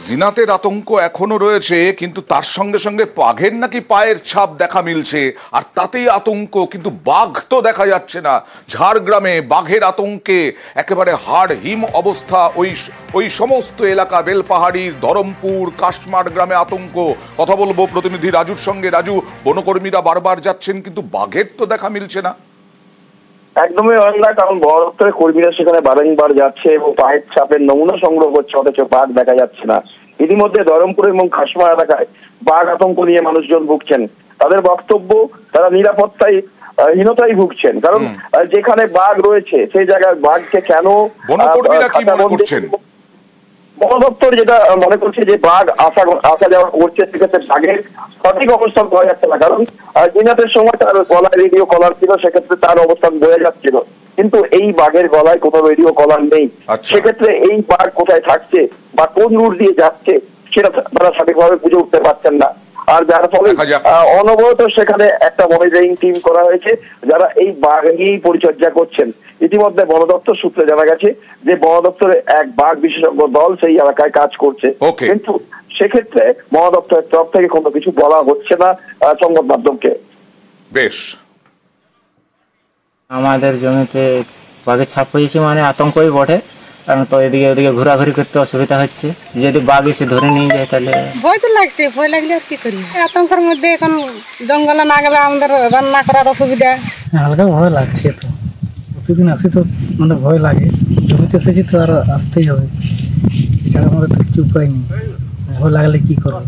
জিনাতের আতঙ্ক এখনো রয়েছে, কিন্তু তার সঙ্গে সঙ্গে বাঘের নাকি পায়ের ছাপ দেখা মিলছে, আর তাতেই আতঙ্ক। কিন্তু বাঘ তো দেখা যাচ্ছে না। ঝাড়গ্রামে বাঘের আতঙ্কে একেবারে হাড় হিম অবস্থা। ওই সমস্ত এলাকা, বেলপাহাড়ির ধরমপুর, কাশমার গ্রামে আতঙ্ক। কথা বলবো প্রতিনিধি রাজুর সঙ্গে। রাজু, বনকর্মীরা বারবার যাচ্ছেন, কিন্তু বাঘের তো দেখা মিলছে না। একদমই অন্যা, কারণ বন দপ্তরের কর্মীরা সেখানে বারংবার যাচ্ছে এবং পায়ের ছাপের নমুনা সংগ্রহ করছে, অথচ বাঘ দেখা যাচ্ছে না। ইতিমধ্যে ধরমপুর এবং কাশমা এলাকায় বাঘ আতঙ্ক নিয়ে মানুষজন ভুগছেন। তাদের বক্তব্য, তারা নিরাপত্তায় হীনতায় ভুগছেন, কারণ যেখানে বাঘ রয়েছে সেই জায়গায় বাঘকে কেন বনকর্মীরা কি মনে করছেন? বন দপ্তর যেটা মনে করছে যে বাঘ আসা যাওয়া করছে, সেক্ষেত্রে বাঘের সঠিক অবস্থান পাওয়া যাচ্ছে না। কারণ জিনাতের সময় তার গলায় রেডিও কলার ছিল, সেক্ষেত্রে তার অবস্থান বোঝা যাচ্ছিল, কিন্তু এই বাঘের গলায় কোনো রেডিও কলার নেই। সেক্ষেত্রে এই বাঘ কোথায় থাকছে বা কোন রুট দিয়ে যাচ্ছে সেটা তারা সঠিকভাবে বুঝে উঠতে পারছেন না। আর যার ফলে অনবরত সেখানে একটা মনিটরিং টিম করা হয়েছে, যারা এই বাঘ নিয়েই পরিচর্যা করছেন। ইতিমধ্যে বন দপ্তর সূত্রে জানা গেছে যে বন দপ্তরের এক বাঘ বিশেষজ্ঞ দল সেই এলাকায় কাজ করছে, কিন্তু সেক্ষেত্রে বন দপ্তরের তরফ থেকে কোনো কিছু বলা হচ্ছে না সংবাদ মাধ্যমকে। বেশ, আমাদের জমিতে বাঘের ছাপ হয়েছে মানে আতঙ্কই বটে, কারণ তো এদিকে ওদিকে ঘোরাঘুরি করতে অসুবিধা হচ্ছে। যদি বাঘ এসে ধরে নিয়ে যায় তাহলে ভয় তো লাগছে। ভয় লাগলে আর কি করি, আতঙ্কের মধ্যে এখন জঙ্গলে না গেলে আমাদের রান্না করার অসুবিধা। হালকা ভয় লাগছে, তো প্রতিদিন আসি তো মানে ভয় লাগে। জমিতে এসেছি তো আর আসতেই হবে, এছাড়া আমাদের তো কিছু উপায় নেই। ভয় লাগলে কি করবো।